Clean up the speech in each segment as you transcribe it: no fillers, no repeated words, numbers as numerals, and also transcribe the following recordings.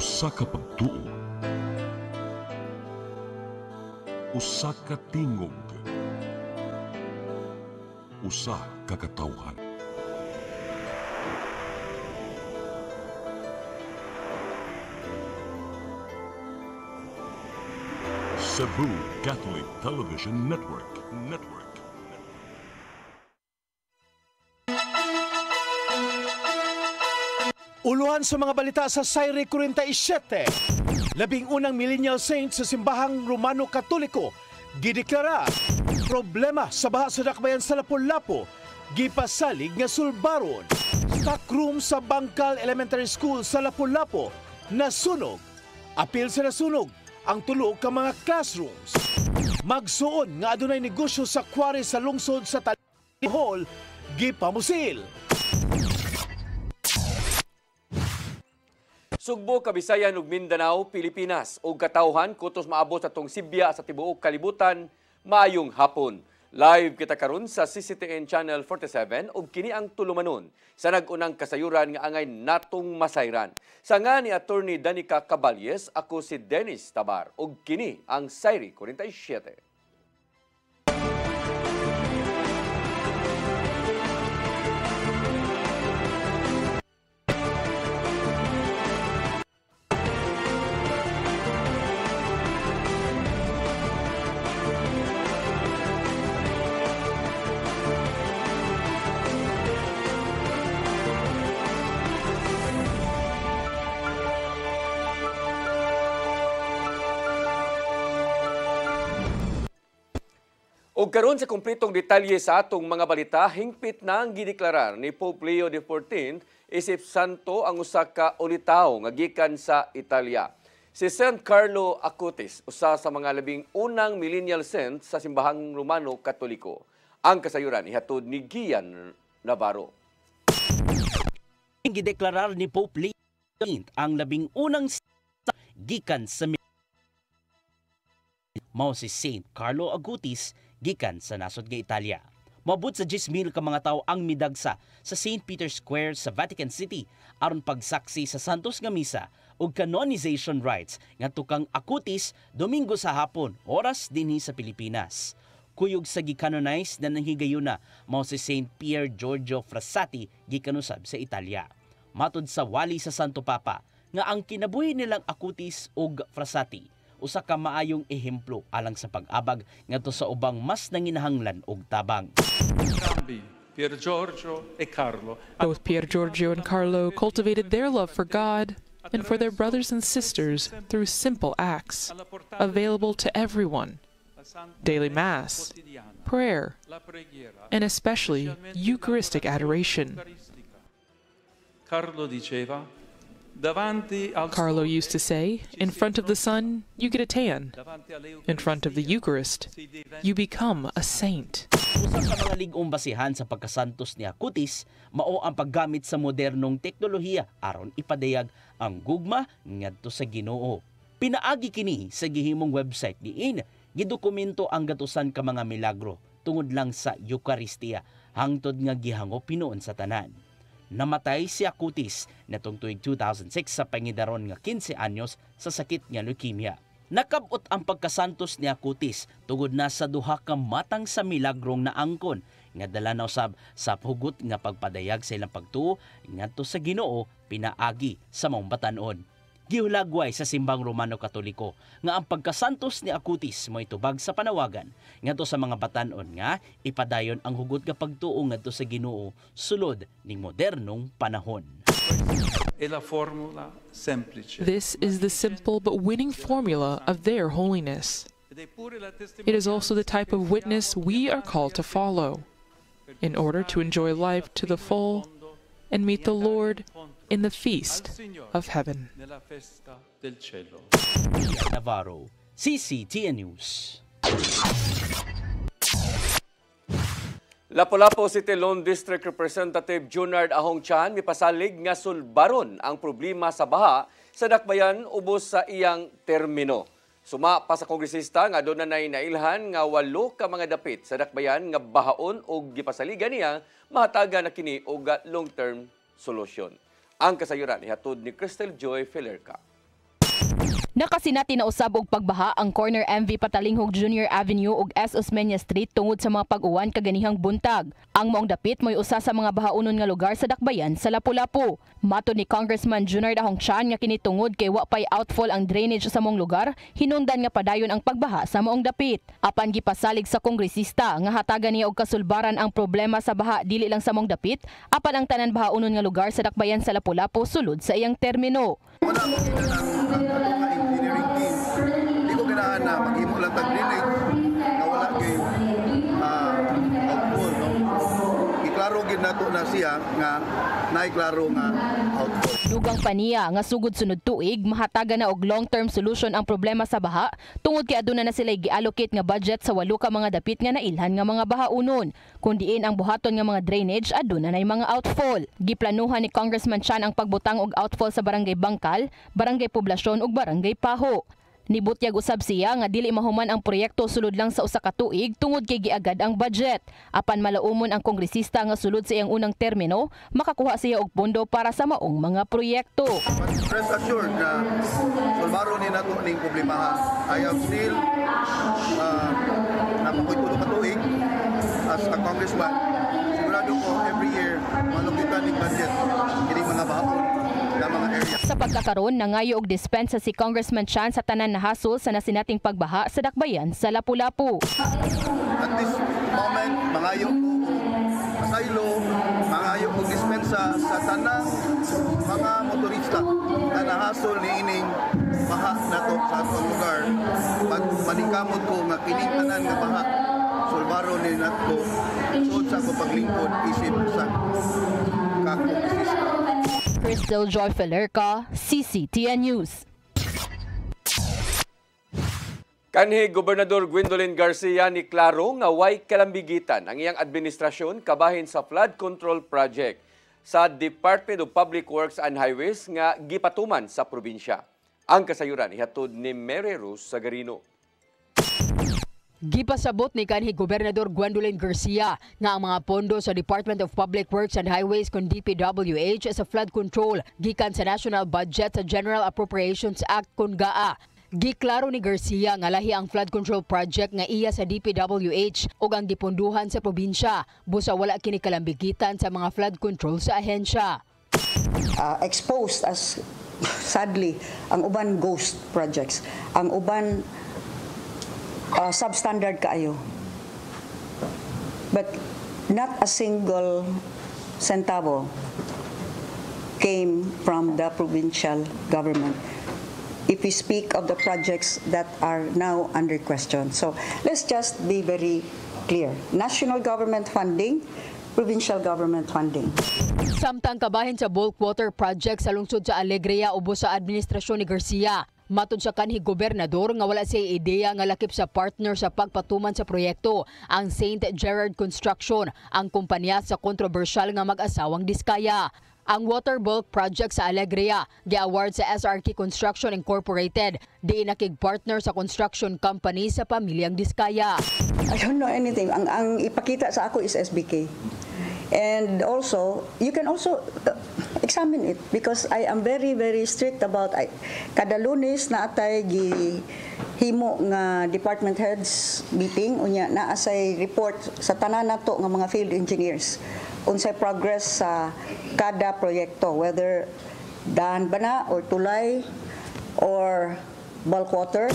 Usa ka pagtuo, usa ka tingog, usa ka katawhan. Cebu Catholic Television Network. Uluhan sa mga balita sa Sayre 47. Labing unang millennial saint sa simbahang Romano Katoliko gideklara problema sa baha sa dakbayan sa Lapu-Lapu gipasalig nga sulbaron. Stockroom sa Bangkal Elementary School sa Lapu-Lapu nasunog. Apil sa nasunog ang tulo ka mga classrooms. Magsuon nga adunay negosyo sa kware sa lungsod sa Hall gipamusil. Sugbo, Kabisayan ug Mindanao, Pilipinas ug katawhan kutos maabot sa tong Sibya sa tibuok kalibutan maayong hapon. Live kita karon sa CCTN Channel 47 ug kini ang tulumanon sa nag-unang kasayuran nga angay natong masayran. Sa nga ni Attorney Danica Caballes, ako si Dennis Tabar ug kini ang Sayre 47. O karon sa kumpletong detalye sa atong mga balita, hingpit na ang gideklarar ni Pope Leo XIV isip santo ang usa ka ulitaw nga gikan sa Italia. Si Saint Carlo Acutis, usa sa mga labing unang millennial saint sa simbahang Romano Katoliko. Ang kasayuran ihatod ni Gian Navarro. Gideklarar ni Pope Leo XIV ang labing unang gikan sa mao si Saint Carlo Acutis gikan sa nasod nga Italia. Moabot sa 10,000 ka mga tawo ang midagsa sa St. Peter's Square sa Vatican City aron pagsaksi sa Santos nga Misa ug canonization rites ngadto kang Acutis Domingo sa hapon, oras dinhi sa Pilipinas. Kuyog sa gikanonize na nanghigayuna mao si St. Pier Giorgio Frassati gikanusab sa Italia. Matud sa wali sa Santo Papa nga ang kinabuhi nilang Acutis ug Frassati usa ka maayong ehemplo alang sa pag-abag ngadto sa ubang mas nanginahanglan og tabang. Both Pier Giorgio and Carlo cultivated their love for God and for their brothers and sisters through simple acts available to everyone: daily Mass, prayer, and especially Eucharistic adoration. Carlo used to say, in front of the sun, you get a tan. In front of the Eucharist, you become a saint. Usa sa mga ligong basihan sa pagkasantos ni Acutis mao ang paggamit sa modernong teknolohiya aron ipadayag ang gugma ngadto sa Ginoo. Pinaagi kini sa gihimong website diin gidokumento ang gatusan ka mga milagro tungod lang sa Eucharistia hangtod nga gihangop pinuon sa tanan. Namatay si Acutis natong tuig 2006 sa pangidaron nga 15 anyos sa sakit nga leukemia. Nakabot ang pagkasantos ni Acutis tungod na sa duha ka matang sa milagrong naangkon nga dala na usab sa hugot nga pagpadayag sa ilang pagtuo ngadto sa Ginoo pinaagi sa maong batan-on. Gihulagway sa simbang Romano Katoliko nga ang pagkasantos ni Acutis mo itubag sa panawagan ngadto sa mga batan-on nga ipadayon ang hugot nga pagtuo ngadto sa Ginoo sulod ning modernong panahon. This is the simple but winning formula of their holiness. It is also the type of witness we are called to follow in order to enjoy life to the full and meet the Lord in the feast of heaven. Navarro, CCTN News. Lapu-Lapu City Lone District Representative Junard Ahong Chan mipasalig nga sulbaron ang problema sa baha sa dakbayan ubos sa iyang termino. Suma pa sa kongresista nga doon na nailhan nga 8 ka mga dapit sa dakbayan nga bahaon o gipasaligan niya mahataga na kini og long-term solusyon. Ang kasayuran ihatod ni Crystal Joy Felerca. Nakasinati na usab og pagbaha ang corner MV Patalinghog Junior Avenue ug S. Osmeña Street tungod sa mga pag-uwan kaganihang buntag. Ang maong dapit mo'y usa sa mga bahaunon nga lugar sa dakbayan sa Lapu-Lapu. Matod ni Congressman Junard Ahongchan nga kini tungod kay wa pay outfall ang drainage sa maong lugar, hinungdan nga padayon ang pagbaha sa maong dapit. Apan gipasalig sa kongresista nga hatagan niya og kasulbaran ang problema sa baha dili lang sa maong dapit, apan ang tanan bahaunon nga lugar sa dakbayan sa Lapu-Lapu sulod sa iyang termino. Wala ko kinanang engineering team. Hindi ko ganahan na maghimo lang tag-drainage na wala kay outfall. No? Iklaro gid nato na siya nga naiklaro nga outfall. Dugang paniya nga sugod sunod tuig mahatagan na og long-term solution ang problema sa baha tungod kay aduna na sila gi-allocate nga budget sa 8 ka mga dapit nga nailhan nga mga bahaunon. Kun diin ang buhaton nga mga drainage aduna nay mga outfall. Giplanuhan ni Congressman Chan ang pagbutang og outfall sa Barangay Bangkal, Barangay Poblasyon ug Barangay Paho. Nibutyag usab siya nga dili mahuman ang proyekto sulod lang sa usa ka tuig tungod kay giagad ang budget. Apan malaumon ang kongresista nga sulod sa iyang unang termino, makakuha siya og pondo para sa maong mga proyekto. Rest assured na sulbaro ni nato ning problema. I am still napakoy ka tuig as a congressman. Sigurado ko every year malugitan ning budget kini mga bahon na mga area. Sa pagkakaroon, nangayo og dispensa si Congressman Chan sa tanan na hasol sa nasinating pagbaha sa dakbayan sa Lapu-Lapu. At this moment, mangayo ko asaylo, mangayo ko dispensa sa tanang mga motorista na nahasol ni ining baha nato sa atong lugar. Pag maningkamot ko nga kining tanan nga baha, sulbaro ni nato sud sa ko paglingkod isip sa kakongresista. Crystal Joy Felerca, CCTN News. Kanhi Gobernador Gwendolyn Garcia ni klaro nga way kalambigitan ang iyang administrasyon kabahin sa flood control project sa Department of Public Works and Highways nga gipatuman sa probinsya. Ang kasayuran ihatod ni Mary Rose Sagarino. Gipasabot ni kanhi Gobernador Gwendolyn Garcia nga ang mga pondo sa Department of Public Works and Highways kon DPWH sa flood control gikan sa national budget sa General Appropriations Act kon GAA. Giklaro ni Garcia nga lahi ang flood control project nga iya sa DPWH ug ang giponduhan sa probinsya busa wala kini kalambigitan sa mga flood control sa ahensya. Exposed as sadly ang uban ghost projects, ang uban substandard kaayo. But not a single centavo came from the provincial government if we speak of the projects that are now under question. So let's just be very clear. National government funding, provincial government funding. Samtang kabahin sa bulk water project sa lungsod sa Alegria ubos sa administrasyon ni Garcia. Matod sa kanhi gobernador nga wala siya ideya nga lakip sa partner sa pagpatuman sa proyekto ang St. Gerard Construction, ang kumpanya sa kontrobersyal nga mag-asawang Diskaya. Ang water bulk project sa Alegria gi-award sa SRK Construction Incorporated, di nakig-partner sa construction company sa pamilyang Diskaya. I don't know anything. Ang ipakita sa ako is SBK. And also, you can also examine it because I am very, very strict about kada Lunes na atay himo nga department heads meeting unya na asay report sa tanan nato nga mga field engineers unsay progress sa kada proyekto, whether daan ba na or tulay or bulk water.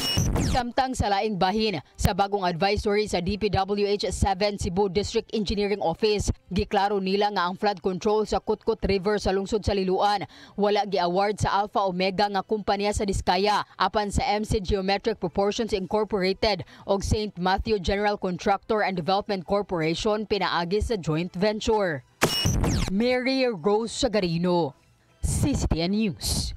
Samtang sa laing bahin, sa bagong advisory sa DPWH 7 Cebu District Engineering Office, giklaro nila nga ang flood control sa Kutkut River sa lungsod sa Liloan wala gi-award sa Alpha Omega nga kumpanya sa Diskaya apan sa MC Geometric Proportions Incorporated og St. Matthew General Contractor and Development Corporation pinaagi sa joint venture. Mary Rose Sagarino, CCTN News.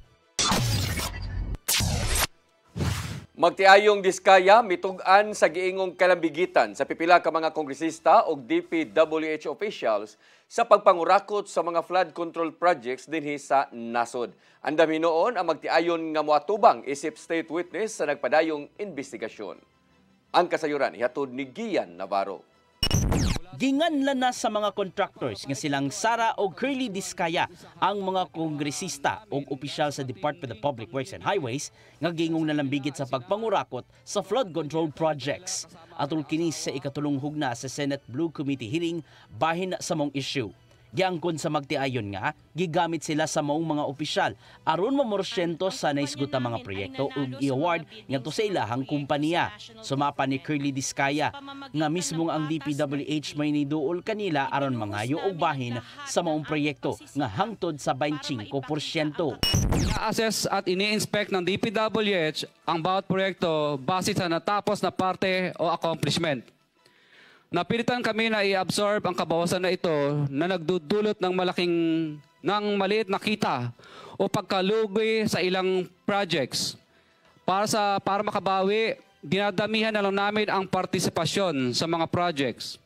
Magtiayong Diskaya mitug-an sa giingong kalambigitan sa pipila ka mga kongresista o DPWH officials sa pagpangurakot sa mga flood control projects dinhi sa nasod. Andam hinoon ang magtiayon nga moatubang isip state witness sa nagpadayong investigasyon. Ang kasayuran ihatod ni Gian Navarro. Ginganlan na sa mga contractors nga silang Sara o Curly Diskaya ang mga kongresista o opisyal sa Department of Public Works and Highways nga gingong nalambigit sa pagpangurakot sa flood control projects. Atol kini sa ikatulong hugna sa Senate Blue Committee hearing bahin sa mong issue. Giangkon sa magtiayon nga, gigamit sila sa maong mga opisyal aron mamorsyento sa naisguta mga proyekto ug i-award ngadto sa ilahang kumpanya. Sumapa ni Curly Diskaya nga mismong ang DPWH may niduol kanila aron mangayo og bahin sa maong proyekto nga hangtod sa 25%. Ina-assess at ini-inspect ng DPWH ang bawat proyekto base sa natapos na parte o accomplishment. Napilitan kami na i-absorb ang kabawasan na ito na nagdudulot ng maliit na kita o pagkalugi sa ilang projects. Para makabawi, dinadamihan na lang namin ang partisipasyon sa mga projects.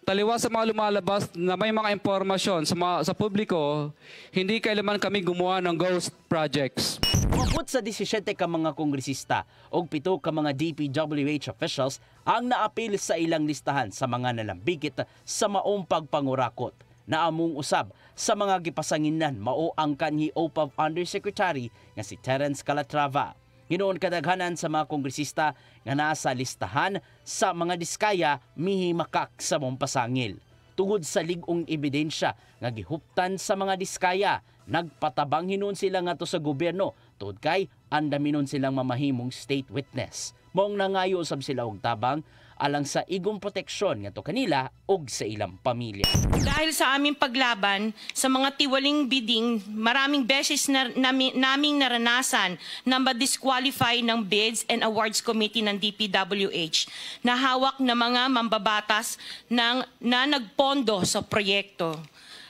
Taliwas sa mga lumalabas na may mga impormasyon sa publiko, hindi kailanman kami gumawa ng ghost projects. Mabot sa 17 ka mga kongresista o 7 ka mga DPWH officials ang naapil sa ilang listahan sa mga nalambigit sa maong pagpangurakot. Naamong usab sa mga gipasanginan mao ang kanhi OPAV Undersecretary nga si Terence Calatrava. Ginoon kadaghanan sa mga kongresista nga nasa listahan sa mga diskaya mihimakak sa mong pasangil. Tungod sa ligong ebidensya nga gihuptan sa mga diskaya, nagpatabang hinon sila ngadto sa gobyerno tungod kay andaminon silang mamahimong state witness. Maong nangayo usab sila og tabang alang sa igong proteksyon ngadto kanila ug sa ilang pamilya. Dahil sa aming paglaban sa mga tiwaling bidding, maraming beses naming naranasan na ma-disqualify ng Bids and Awards Committee ng DPWH na hawak na mga mambabatas na nagpondo sa proyekto.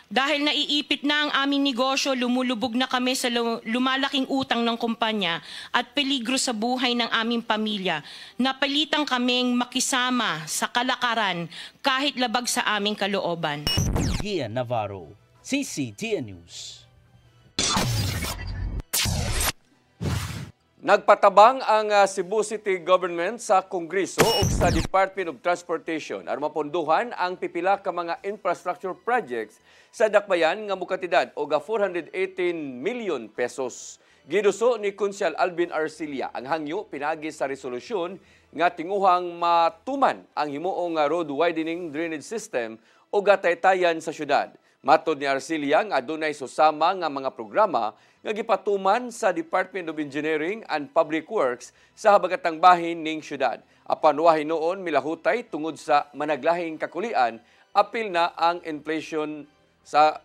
Dahil naiipit na ang aming negosyo, lumulubog na kami sa lumalaking utang ng kumpanya at peligro sa buhay ng aming pamilya. Napilitan kaming makisama sa kalakaran kahit labag sa aming kalooban. Gian Navarro, CCTN News. Nagpatabang ang Cebu City Government sa Kongreso ug sa Department of Transportation aron mapondohan ang pipila ka mga infrastructure projects sa dakbayan nga mukatidad og 418 million pesos. Giduso ni Konsyal Alvin Arcilia ang hangyo pinagi sa resolusyon nga tinguhang matuman ang himuong road widening drainage system o gataytayan sa syudad. Matod ni Arcilia nga adunay susama nga mga programa nga gipatuman sa Department of Engineering and Public Works sa habagatang bahin ning syudad. Apan wa hinuon milahutay tungod sa managlahing kakulian, apil na ang inflation sa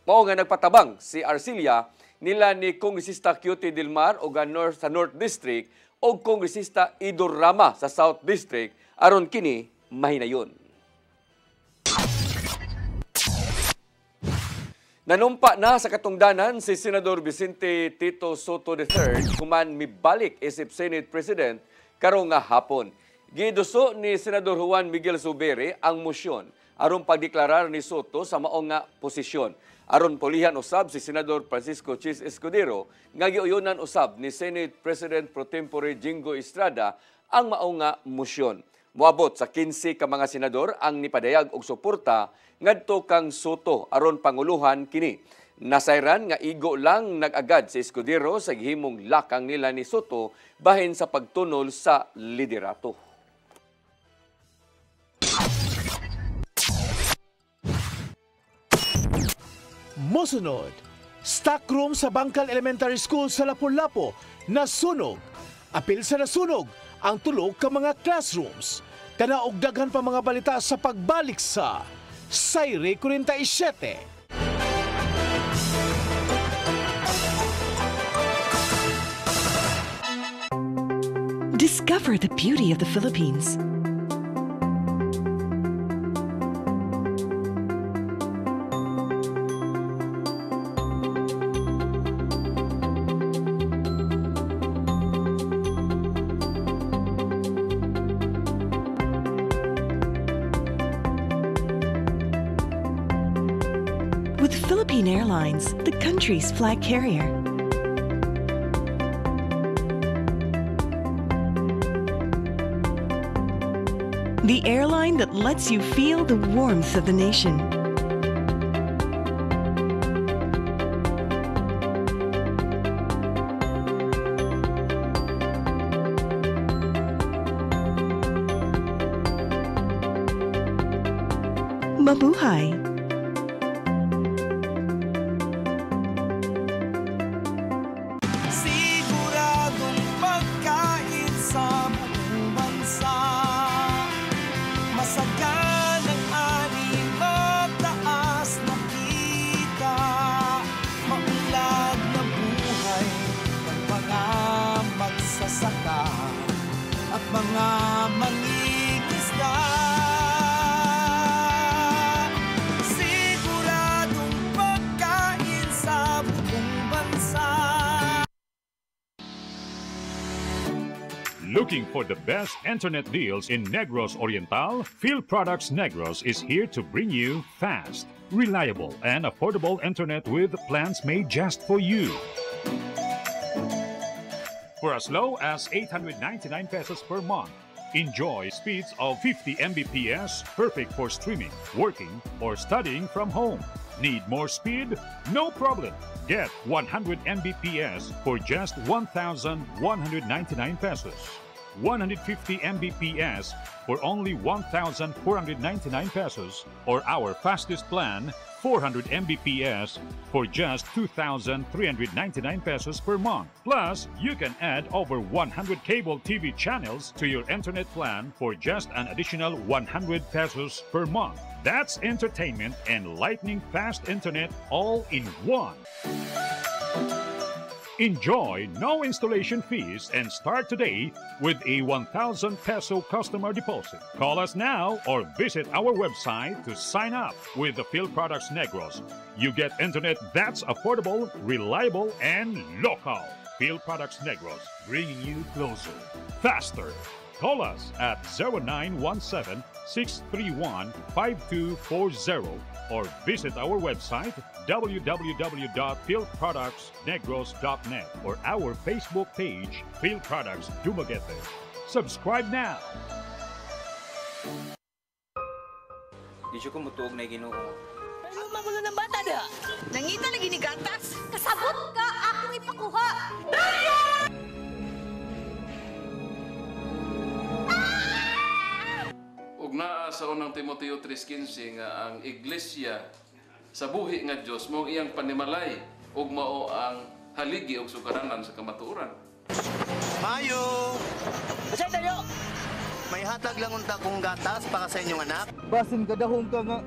mao nga nagpatabang si Arcilia nila ni Kongresista Cutie Dilmar o sa North District o Kongresista Idor Rama sa South District aron kini mahinayon. Nanumpa na sa katungdanan si Senador Vicente Tito Soto III kuman mibalik isip Senate President karong nga hapon. Giduso ni Senador Juan Miguel Zubiri ang mosyon aron pagdeklarar ni Soto sa maong nga posisyon. Aron pulihan usab si Senador Francisco Chis Escudero nga giuyonan usab ni Senate President Pro Tempore Jingo Estrada ang maong nga mosyon. Moabot sa 15 ka mga senador ang nipadayag og suporta ngadto kang Soto aron panguluhan kini. Nasayran nga igo lang nag-agad si Escudero sa gihimong lakang nila ni Soto bahin sa pagtunol sa liderato. Mosunod, stock room sa Bangkal Elementary School sa Lapu-Lapu nasunog. Apil sa nasunog ang tulog ka mga classrooms. Kanaog daghan pa mga balita sa pagbalik sa Sayre 47. Discover the beauty of the Philippines. With Philippine Airlines, the country's flag carrier. the airline that lets you feel the warmth of the nation. Mabuhay! Siguradong pagkain sa buong bansa. Masaganang ani, mataas na kita. Maunlad na buhay ng mga magsasaka at mga mangingisda. Looking for the best internet deals in Negros Oriental? Phil Products Negros is here to bring you fast, reliable, and affordable internet with plans made just for you. For as low as 899 pesos per month, enjoy speeds of 50 Mbps, perfect for streaming, working, or studying from home. Need more speed? No problem. Get 100 Mbps for just 1,199 pesos. 150 Mbps for only 1,499 pesos, or our fastest plan, 400 Mbps for just 2,399 pesos per month. Plus, you can add over 100 cable TV channels to your internet plan for just an additional 100 pesos per month. That's entertainment and lightning fast internet all in one. Enjoy no installation fees and start today with a 1,000 peso customer deposit. Call us now or visit our website to sign up with the Phil Products Negros. You get internet that's affordable, reliable, and local. Phil Products Negros, bringing you closer, faster. Call us at 0917-631-5240 or visit our website www.philproductsnegros.net or our Facebook page, Phil Products Dumaguete. Subscribe now! Di siya kumutuog na Ginoo. Ano magulo ng bata da? Nangita lagi ni gatas. Kasabot ka, akong ipakuha. Ug naa sa unang Timoteo 3:15 nga ang iglesia sa buhi nga Dios mao iyang panimalay ug mao ang haligi ug sukaranan sa kamatuoran. Mayo! Basay tayo! May hatag lang unta kong gatas para sa inyong anak. Basin kadahong ka nga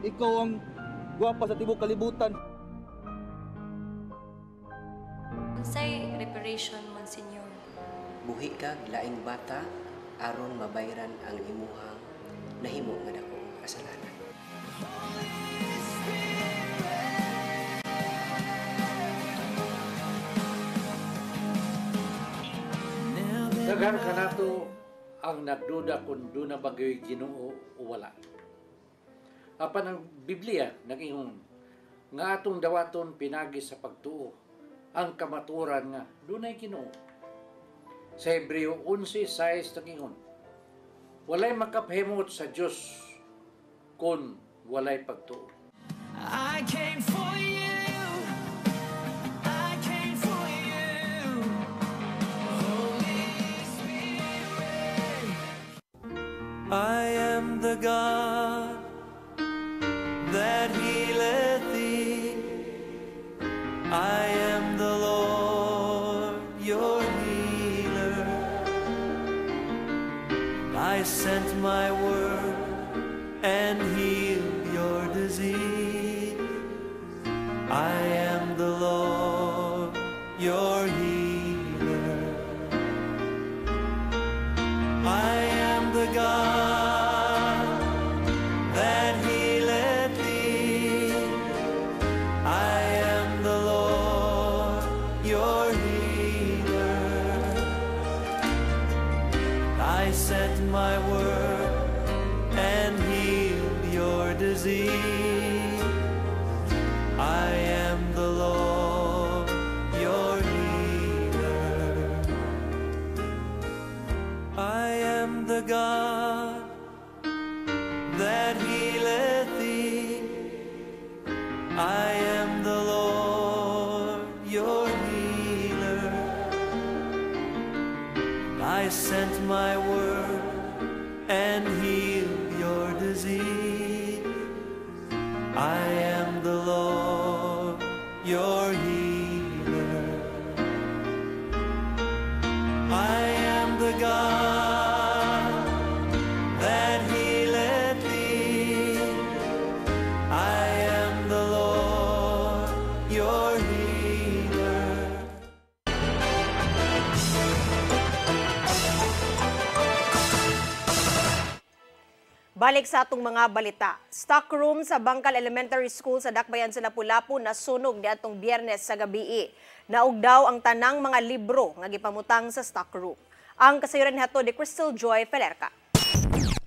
ikaw ang gwapa sa tibok kalibutan. Unsay reparation, Monsignor? Buhi kag laing bata aron mabayran ang imuhang nahimo nga dakong kasalanan. Daghan ka nato ang nagduda kung doon na bagay Ginoo o wala. Apan ang Biblia nag-ingon nga atong dawaton pinagi sa pagtuo ang kamaturan nga doon ay Ginoo. Sa Hebreo 11:6 nag-ingon, walay makaphemot sa Dios kung walay pagtuo. I came for you. I came for you. Holy Spirit. I am the God that healeth thee. I am the Lord, your healer. I sent my word and healed your disease. I am the Lord, your healer. I am the God that healeth thee. I am the Lord. I am the Lord, your healer. I am the God that healeth thee. I am the Lord, your healer. Balik sa atong mga balita. Stock room sa Bangkal Elementary School sa Dakbayan sa Lapu-Lapu nasunog niadtong Biyernes sa gabii. Naog daw ang tanang mga libro nga gipamutang sa stock room. Ang kasayuran niadto ni Crystal Joy Felerca.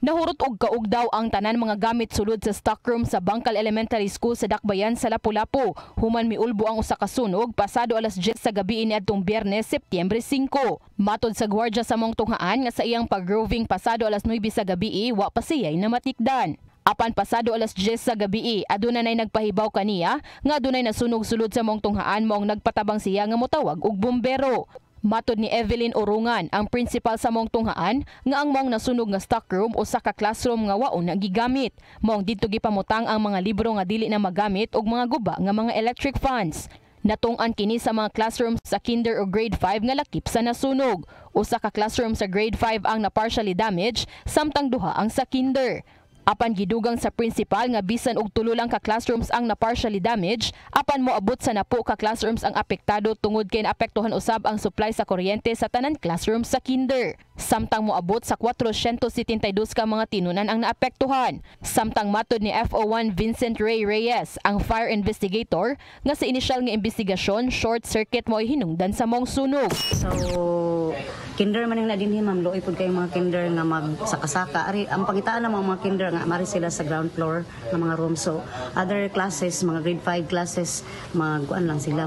Nahurot og kaog daw ang tanan mga gamit sulod sa stockroom sa Bangkal Elementary School sa Dakbayan sa Lapu-Lapu. Human miulbo ang usa ka sunog pasado alas 10 sa gabi niadtong Biyernes, Setyembre 5. Matod sa gwardiya sa mong tunghaan nga sa iyang pag-roving pasado alas 9 sa gabi, wa pa siya'y namatikdan. Apan pasado alas 10 sa gabi, aduna nay nagpahibaw kaniya nga adunay nasunog sulod sa mong tunghaan mao nagpatabang siya nga motawag og bumbero. Matod ni Evelyn Orungan, ang principal sa mong tunghaan, nga ang mong nasunog nga stockroom o sa ka-classroom nga waon na gigamit. Mong dito gipamutang ang mga libro nga dili na magamit og mga guba nga mga electric fans. Natungan kini sa mga classrooms sa kinder o grade 5 nga lakip sa nasunog. Usa ka classroom sa grade 5 ang na partially damaged, samtang duha ang sa kinder. Apan gidugang sa principal nga bisan og tulo lang ka classrooms ang na partially damaged, apan moabot sa napo ka classrooms ang apektado tungod kay naapektuhan usab ang supply sa kuryente sa tanan classrooms sa kinder. Samtang moabot sa 472 ka mga tinunan ang naapektuhan. Samtang matod ni FO1 Vincent Ray Reyes, ang fire investigator, nga sa inisyal nga investigasyon, short circuit mo hinungdan sa mong sunog. So, kinder man na din ma'am, loy pud kay mga kinder nga magsaka-saka. Ari ang pangitaan ng mga kinder nga mari sila sa ground floor ng mga room. So, other classes, mga grade 5 classes, magkuan lang sila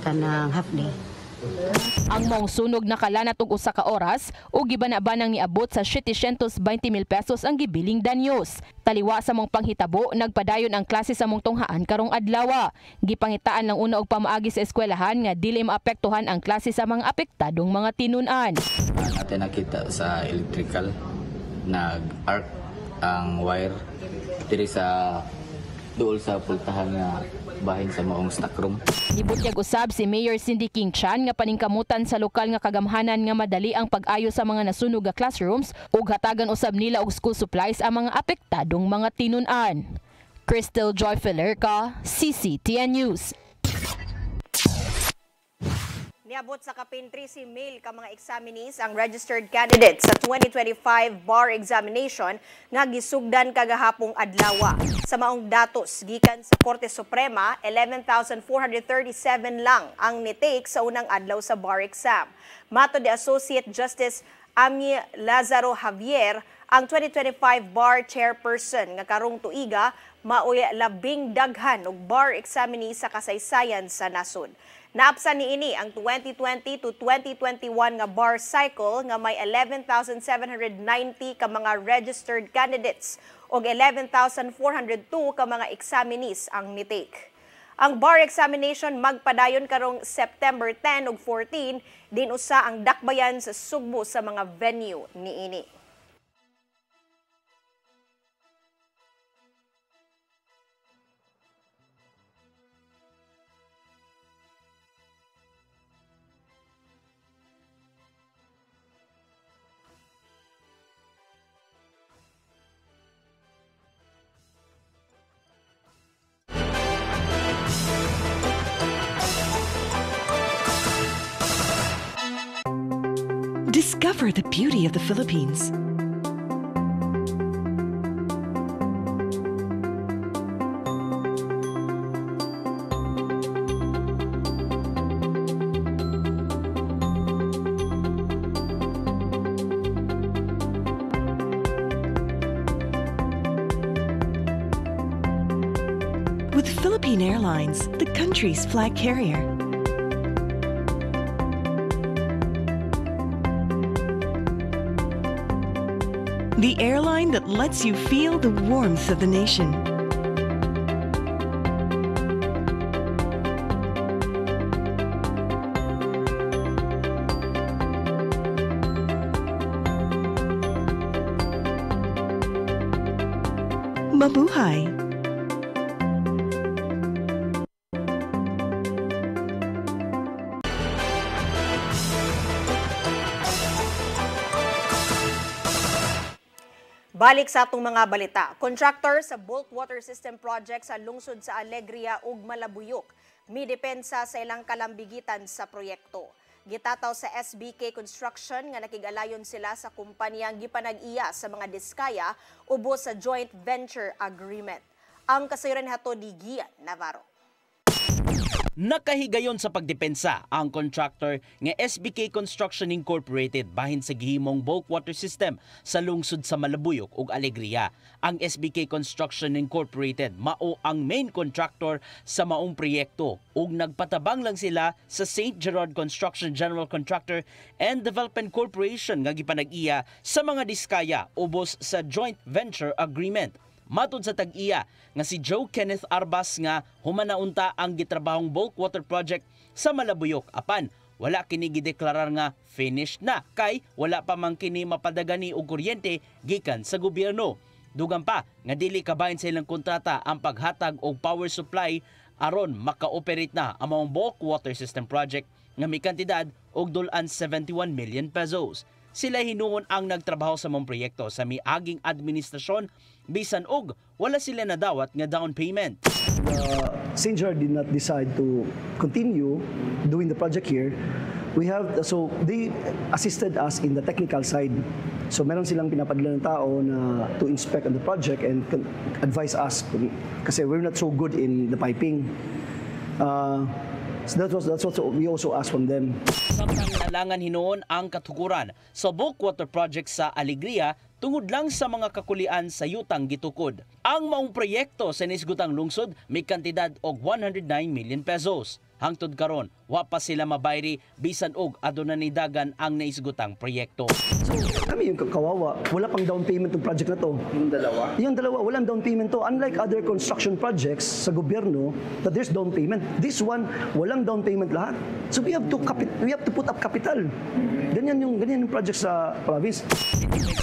kanang half day. Ang mong sunog nakalanat og usa ka oras ug gibana-banang niabot sa 720,000 pesos ang gibiling danyos. Taliwa sa mong panghitabo, nagpadayon ang klase sa mong tunghaan karong adlaw. Gipangitaan lang una og pamaagi sa eskwelahan nga dili maapektuhan ang klase sa mga apektadong mga tinun-an. Natin nakita sa electrical nag-arc ang wire diri sa duol sa pultahan nga bahin sa maong stockroom. Gibutyag usab si Mayor Cindy King Chan nga paningkamutan sa lokal nga kagamhanan nga madali ang pag-ayo sa mga nasunog nga classrooms ug hatagan usab nila og school supplies ang mga apektadong mga tinun-an. Crystal Joy Felerca, CCTN News. Niabot sa kapin 13 mil ka mga examinees ang registered candidates sa 2025 bar examination nga gisugdan kagahapong adlaw. Sa maong datos gikan sa Korte Suprema, 11,437 lang ang nitake sa unang adlaw sa bar exam. Matod ni Associate Justice Ami Lazaro Javier, ang 2025 bar chairperson nga karong tuiga maoy labing daghan og bar examinees sa kasaysayan sa nasod. Naapsan niini ang 2020 to 2021 nga bar cycle nga may 11,790 ka mga registered candidates ug 11,402 ka mga examinees ang nitake. Ang bar examination magpadayon karong September 10 ug 14 din usa ang dakbayan sa Sugbo sa mga venue niini. Discover the beauty of the Philippines. With Philippine Airlines, the country's flag carrier. The airline that lets you feel the warmth of the nation. Mabuhay! Balik sa atong mga balita. Contractor sa bulk water system project sa lungsod sa Alegria ug Malabuyok midepensa sa ilang kalambigitan sa proyekto. Gitataw sa SBK Construction nga nakigalayon sila sa kumpanyang gipanag-iya sa mga diskaya ubos sa joint venture agreement. Ang kasayuran hato ni Gian Navarro. Nakahigayon sa pagdepensa ang contractor nga SBK Construction Incorporated bahin sa gihimong bulk water system sa lungsod sa Malabuyok ug Alegria. Ang SBK Construction Incorporated mao ang main contractor sa maong proyekto ug nagpatabang lang sila sa St. Gerard Construction General Contractor and Development Corporation nga gipanag-iya sa mga diskaya ubos sa joint venture agreement. Matod sa tag-iya nga si Joe Kenneth Arbas nga humanaunta ang gitrabahong bulk water project sa Malabuyok apan wala kini gideklarar nga finished na kay wala pa man kini mapadagani og kuryente gikan sa gobyerno. Dugang pa nga dili kabahin sa ilang kontrata ang paghatag og power supply aron maka-operate na ang mga bulk water system project nga may kantidad og dulan 71 million pesos. Sila hinuon ang nagtrabaho sa mga proyekto sa miaging administrasyon bisan og wala sila nadawat nga down payment. St. Gerard did not decide to continue doing the project here. So they assisted us in the technical side. So meron silang pinapadala ng tao na to inspect on the project and advise us kasi we're not so good in the piping. So that's what we also asked from them. Samtang nalangan hinuon ang katukuran sa bulk water project sa Alegria tungod lang sa mga kakulian sa yutang gitukod. Ang maong proyekto sa nisgutang lungsod may kantidad og 109 million pesos. Hangtod karon, wa pa sila mabayri bisan og aduna ni dagan ang naisgutang proyekto. So kami yung kawawa, wala pang down payment ng project na to. Yung dalawa? Yung dalawa, walang down payment to. Unlike other construction projects sa gobyerno that there's down payment, this one walang down payment lahat. So we have to put up capital. Ganyan yung project sa province.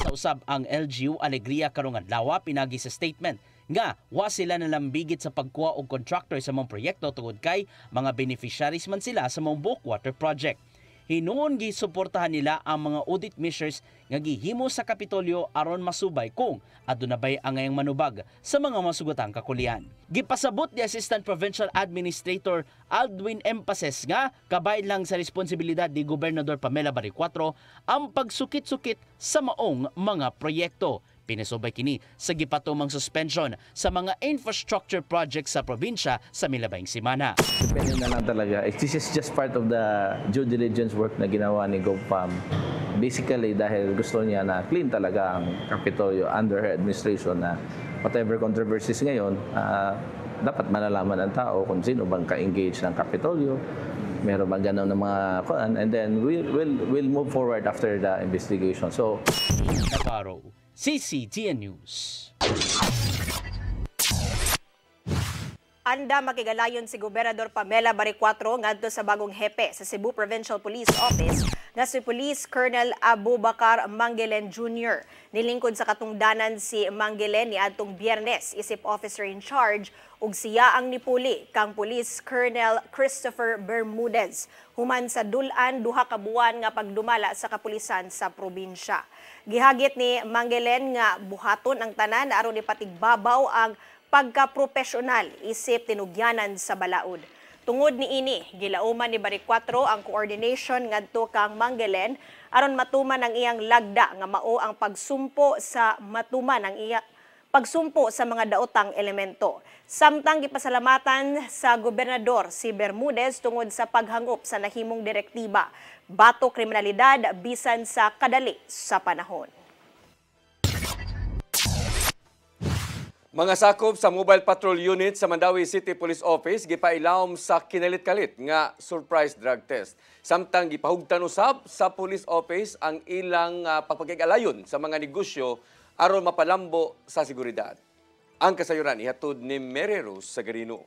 Sa usab ang LGU Alegria karong adlaw pinagi sa statement nga wa sila nalambigit sa pagkuha og contractor sa mga proyekto tungod kay mga beneficiaries man sila sa mga bulk water project. Hinuon gisuportahan nila ang mga audit measures nga gihimo sa Kapitolyo aron masubay kung aduna bay ang ngayang manubag sa mga masugutang kakulian. Gipasabot ni Assistant Provincial Administrator Aldwin Empases nga kabay lang sa responsibilidad ni Gobernador Pamela Baricuatro ang pagsukit-sukit sa maong mga proyekto. Pinasubay kini sa gipatumang suspension sa mga infrastructure projects sa probinsya sa milabayng semana. Depende na lang talaga. This is just part of the due diligence work na ginawa ni GovPam. Basically dahil gusto niya na clean talaga ang Kapitolyo under her administration na whatever controversies ngayon, dapat malalaman ang tao kung sino bang ka-engage ng Kapitolyo. Meron bang gano'n ng mga kuan, and then we'll move forward after the investigation. So, Navarro, CCTN News. Anda makigalayon si Gobernador Pamela Baricuatro ngadto sa bagong hepe sa Cebu Provincial Police Office nga si Police Colonel Abubakar Mangelen Jr. Nilingkod sa katungdanan si Mangelen ni adtong Biyernes, isip officer in charge ug siya ang nipuli kang Police Colonel Christopher Bermudez human sa dulan duha ka buwan nga pagdumala sa kapulisan sa probinsya. Gihagit ni Mangelen nga buhaton ang tanan aron ipatigbabaw ang pagka-profesional isip tinugyanan sa balaod. Tungod ni ini, gilauman ni Baricuatro ang coordination ngadto kang Mangelen aron matuman ang iyang lagda nga mao ang pagsumpo sa mga daotang elemento. Samtang gipasalamatan sa gobernador si Bermudez tungod sa paghangop sa nahimong direktiba bato kriminalidad bisan sa kadali sa panahon. Mga sakop sa Mobile Patrol Unit sa Mandawi City Police Office gipailawom sa kinalit-kalit nga surprise drug test. Samtang gipahugtan usab sa Police Office ang ilang pagpakigalayon sa mga negosyo aron mapalambo sa seguridad. Ang kasayuran ihatod ni Mary Rose Sagarino.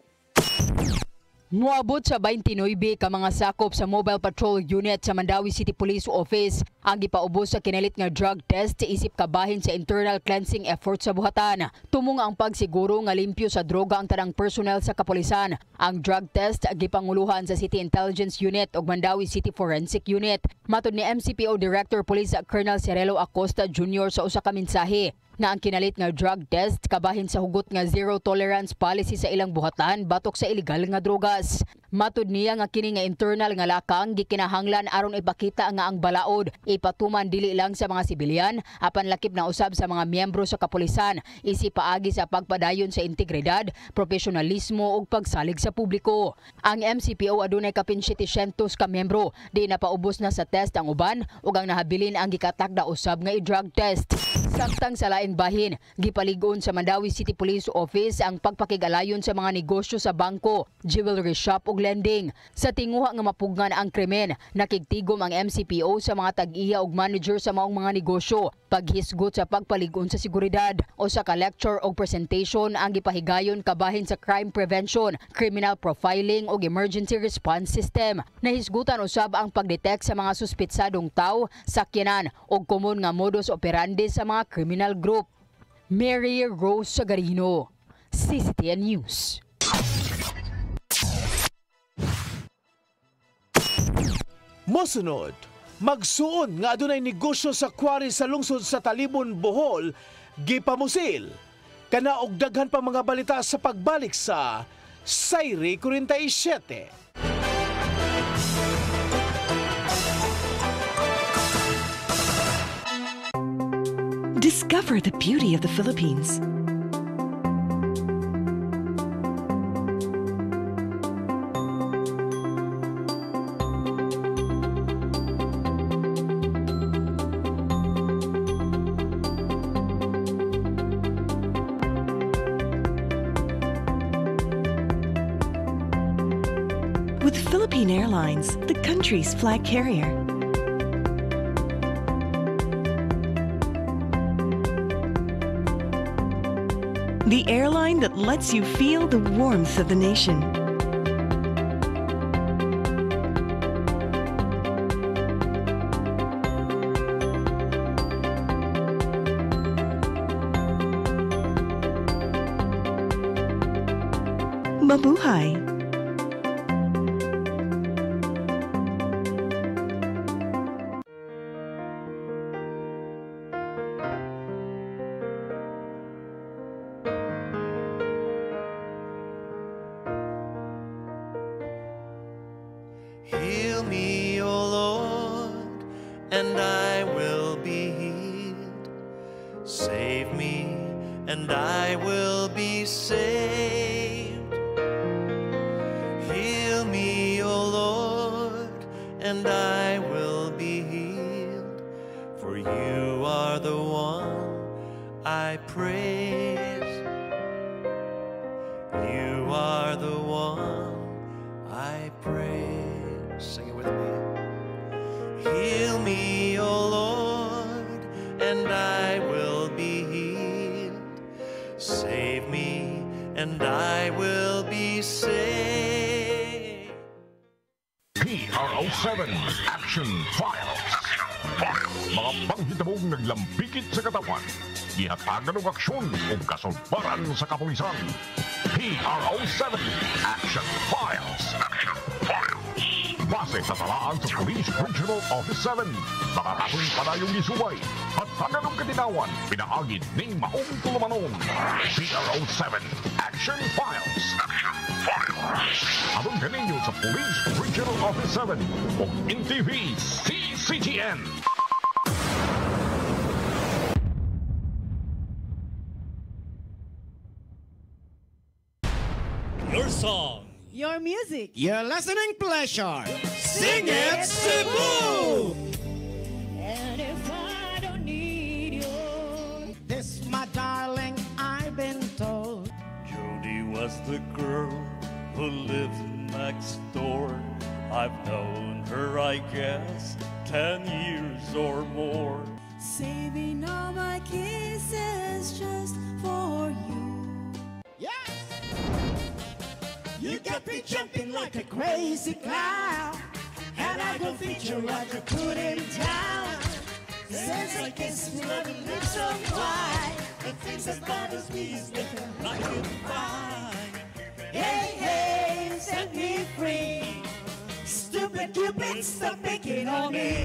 Muabot sa 29 ka mga sakop sa Mobile Patrol Unit sa Mandawi City Police Office ang gipaubos sa kinalit nga drug test isip kabahin sa internal cleansing effort sa buhatan. Tumong ang pagsiguro nga limpyo sa droga ang tanang personnel sa kapulisan. Ang drug test gipanguluhan sa City Intelligence Unit ug Mandawi City Forensic Unit. Matod ni MCPO Director Police Colonel Cirelo Acosta Jr. sa usa ka mensahe. nga ang kinalit nga drug test kabahin sa hugot nga zero tolerance policy sa ilang buhatan batok sa illegal nga drogas. Matud niya nga kini nga internal nga lakang gikinahanglan aron ipakita nga ang balaod ipatuman dili lang sa mga sibilyan apan lakip na usab sa mga miyembro sa kapulisan isip paagi sa pagpadayon sa integridad, profesionalismo ug pagsalig sa publiko. Ang MCPO adunay kapin 700 ka miyembro, di napaubos na sa test ang uban ug ang nahabilin ang gikatakda usab nga i-drug test. Samtang sa laing bahin, gipalig-on sa Mandawi City Police Office ang pagpakigalayon sa mga negosyo sa bangko, jewelry shop ug lending. Sa tinguha nga mapugngan ang krimen, nakigtigom ang MCPO sa mga tag-iya ug manager sa maong mga negosyo, paghisgot sa pagpalig-on sa seguridad o sa ka-lecture o presentation ang gipahigayon kabahin sa crime prevention, criminal profiling ug emergency response system. Nahisgutan usab ang pagdetect sa mga suspitsadong tao, sakyanan ug komon nga modus operandi sa mga criminal group. Mary Rose Sagarino, CCTN News. Mosunod, magsuon nga adunay negosyo sa quarry sa lungsod sa Talibon, Bohol, gipamusil. Kana og daghan pa mga balita sa pagbalik sa Sayri 47. Discover the beauty of the Philippines. With Philippine Airlines, the country's flag carrier. The airline that lets you feel the warmth of the nation. Mabuhay! Heal me, O Lord, and I will be healed. Save me, and I will be saved. Heal me, O Lord, and I will be healed. For you are the one I praise. You are the one I praise. Sing it with me. Heal me, O Lord, and I will be healed. Save me, and I will be saved. PRO7 Action Files. Mga panghitabong naglambikit sa katawan, ihatagan ng aksyon o kasulbaran sa kapulisan. PRO7 Action Files. Base sa talaan sa Police Regional Office 7, nakatapong padayong isubay at taganong katinawan, pinaagid ng maong tulumanon. PRO7 Action Files. Abang kaninyo sa Police Regional Office 7 o NTV CCTN. Your song. Your music. Your listening pleasure. Sing it, Cebu! And if I don't need you, this, my darling, I've been told. Jody was the girl who lived next door. I've known her, I guess, 10 years or more. Saving all my kisses just for you. Yes! You got me jumping like a crazy clown, and I don't feature like a put him down. Since I kiss me, love you look so wide, the things that bothers me is making like you fine. Hey, hey, set me free. Stupid Cupid, stop picking on me.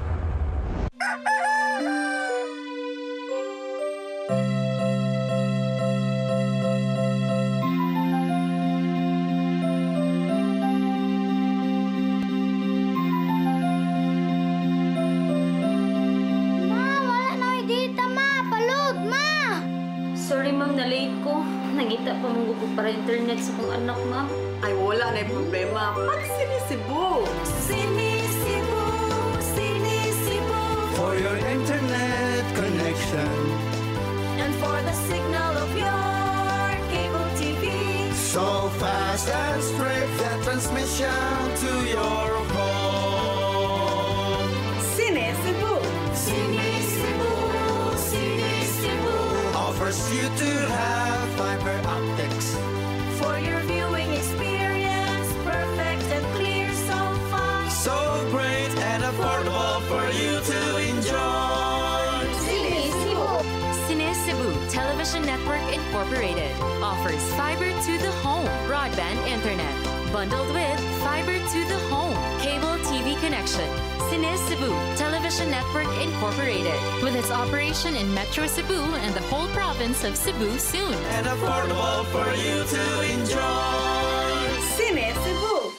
Nangita pa mong gugod para internet sa kong anak, ma'am. Ay, wala na yung problema. Mag-Sinisibu! Sinisibu, Sinisibu. For your internet connection. And for the signal of your cable TV. So fast and straight, that transmission to your home. Sinisibu! Sinisibu, Sinisibu. Offers you to have fiber optics. For your viewing experience, perfect and clear, so fast. So great and affordable for you to enjoy. Sinisibu. Sinisibu Television Network Incorporated offers fiber to the home broadband internet bundled with fiber to the home cable TV connection. Sinisibu Television Network Incorporated with its operation in Metro Cebu and the whole province of Cebu soon. And affordable for you to enjoy. Sinisibu!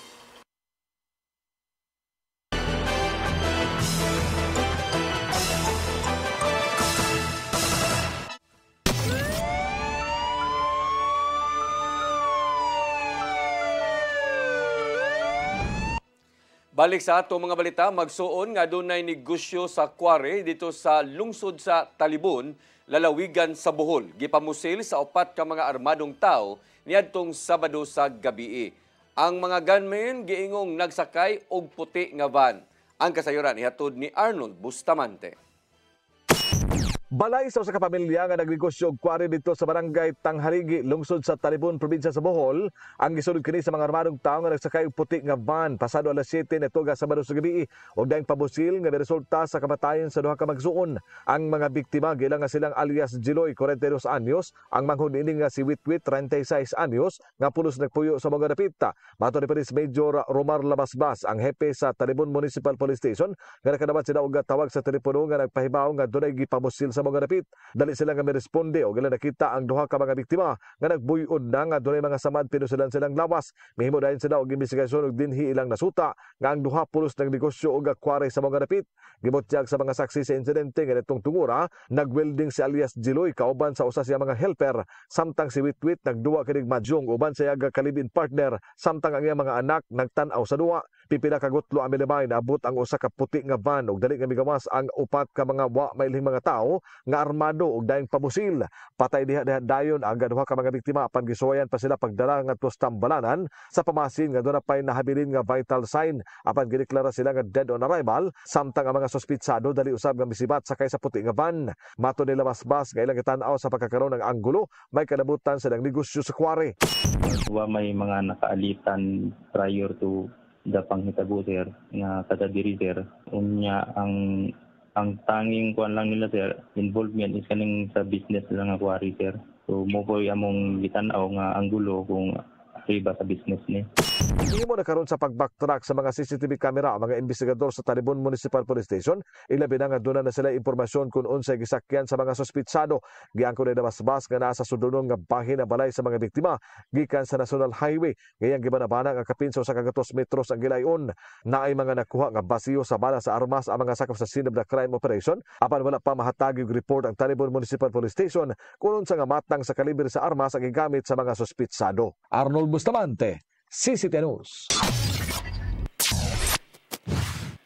Balik sa ato mga balita, magsuon nga dunay negosyo sa Quarry dito sa lungsod sa Talibon, lalawigan sa Bohol. Gipamusil sa 4 ka mga armadong tao niadtong Sabado sa gabii. Ang mga gunmen giingong nagsakay og puti nga van. Ang kasayuran ihatod ni Arnold Bustamante. Balay sa usa ka pamilya nga nagnegosyo og quarry dito sa barangay Tangharigi, lungsod sa Talibon, probinsya sa Bohol, ang gisulod kini sa mga armadong tawo nga nagsakay og puti nga van pasado alas 7 nito ga Sabado sa gabi ug daing pabusil nga resulta sa kamatayon sa duha ka magsuon. Ang mga biktima gilang nga silang alias Jiloy 42 anyos, ang manghud ini nga si Witwit 36 anyos nga pulos nagpuyo sa mga dapita. Mato ni Police Major Romar Labasbas, ang hepe sa Talibon Municipal Police Station, nga nakadawat sila og tawag sa telepono nga nagpahibaw nga dunay gipabusil sa mga dapit. Dali sila nga miresponde o gila nakita ang duha ka mga biktima nga nagbuyod na nga dunay mga samad pinusulan silang lawas. Mihimo dayon sila og investigasyon ug dinhi ilang nasuta nga ang duha pulos nagnegosyo og aquary sa mga dapit. Gibutyag sa mga saksi sa insidente nga nitong tungura, nagwelding si alias Jiloy kauban sa usa siya mga helper, samtang si Witwit nagduwa kining madyong uban sa yaga kalibin partner, samtang ang iyang mga anak nagtan-aw sa duwa. Pipila ka gutlo ang milimay naabot ang usa ka puti nga van ug dali nga migawas ang 4 ka mga wa mailhing mga tao nga armado ug daing pabusil. Patay diha dayon ang duha ka mga biktima apan gisuwayan pa sila pagdala ngadto sa tambalanan sa pamasin nga doon pay nahabilin nga vital sign apan gideklara sila nga dead on arrival, samtang ang mga suspitsado dali usab nga misibat sakay sa puti nga van. Mato nila Basbas nga ilang tan-aw sa pagkakaroon ng anggulo, may kalabutan silang negosyo sa quarry. May mga nakaalitan prior to the panghitabo sir nga kada diri sir unya ang tanging kuan lang nila sir involvement is kaning sa business lang nga quarry sir, so mo po among gitan-aw nga anggulo kung iba sa business ni. Himo na karon sa pag-backtrack sa mga CCTV camera ang mga investigador sa Talibon Municipal Police Station, ilabi na nga doon na sila impormasyon kung unsay gisakyan sa mga suspitsado. Giangko na Basbas nga nasa sudunong nga bahin na balay sa mga biktima gikan sa National Highway. Gayang gibanabana nga kapin sa 100 metros ang gilayon. Naay mga nakuha nga basiyo sa bala sa armas ang mga sakop sa scene of the crime operation. Apan wala pa mahatag og report ang Talibon Municipal Police Station kung unsa nga matang sa kalibre sa armas ang gigamit sa mga suspitsado. Arnold Bustamante, CCTV News.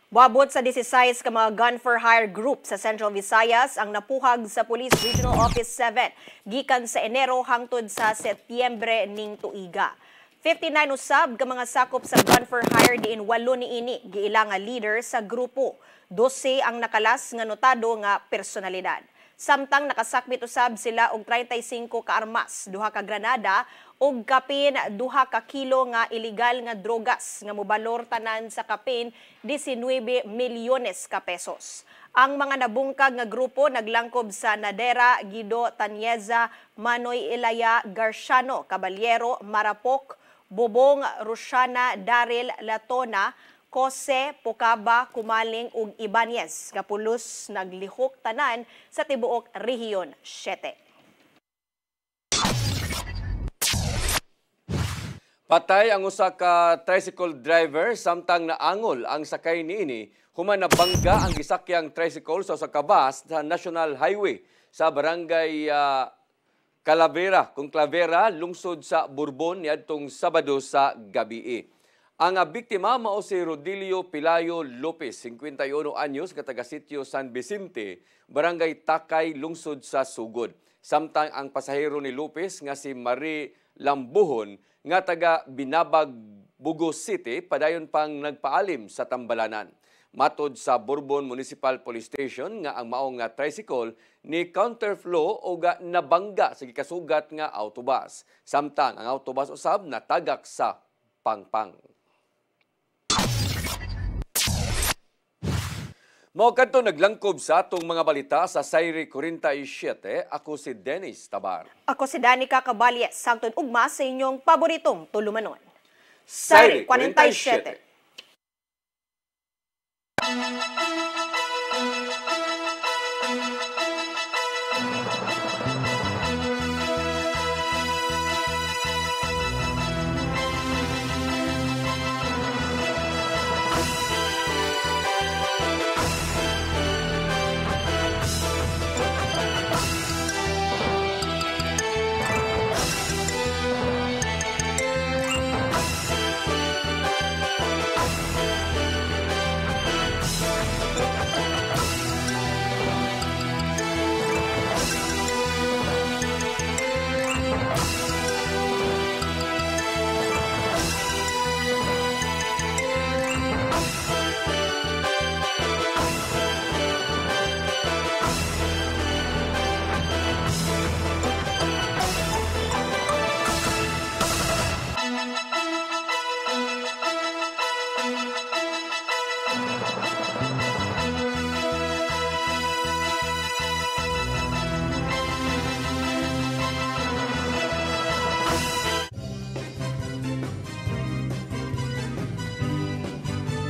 Wabot sa 16 ka mga gun for hire group sa Central Visayas ang napuhag sa Police Regional Office 7 gikan sa Enero hangtod sa Setyembre ning tuiga. 59 usab ka mga sakop sa gun for hire diin 8 niini giila nga leader sa grupo. 12 ang nakalas nga notado nga personalidad. Samtang nakasakmit usab sila og 35 ka armas, 2 ka granada ug kapin 2 ka kilo nga illegal nga drogas nga mobalor tanan sa kapin 19 milyones ka pesos. Ang mga nabungkag nga grupo naglangkob sa Nadera, Guido Tanyeza, Manoy Ilaya, Garciano, Caballero, Marapok, Bobong, Rosiana, Daryl, Latona, Jose, Pocaba, Kumaling ug Ibanez nga pulos naglihok tanan sa tibuok Rehiyon 7. Patay ang usa ka tricycle driver samtang naangol ang sakay niini human nabangga ang gisakyang tricycle sa usa ka bus sa National Highway sa barangay Clavera, lungsod sa Bourbon niadtong Sabado sa gabi. Ang biktima mao si Rodilio Pilayo Lopez, 51 anyos, kataga-sitio San Vicente, Barangay Takay, lungsod sa Sugod. Samtang ang pasahero ni Lopez nga si Marie Lambuhon nga taga Binabag, Bugos City, padayon pang nagpaalim sa Tambalanan. Matod sa Bourbon Municipal Police Station nga ang maong nga tricycle ni counterflow o nabangga sa gikasugat nga autobus. Samtang ang autobus usab natagak sa pangpang. Mao kadto naglangkob sa atong mga balita sa Sayre 47. Ako si Dennis Tabar. Ako si Danica Caballes, sangtod ugma sa inyong paboritong tulumanon. Sayre 47.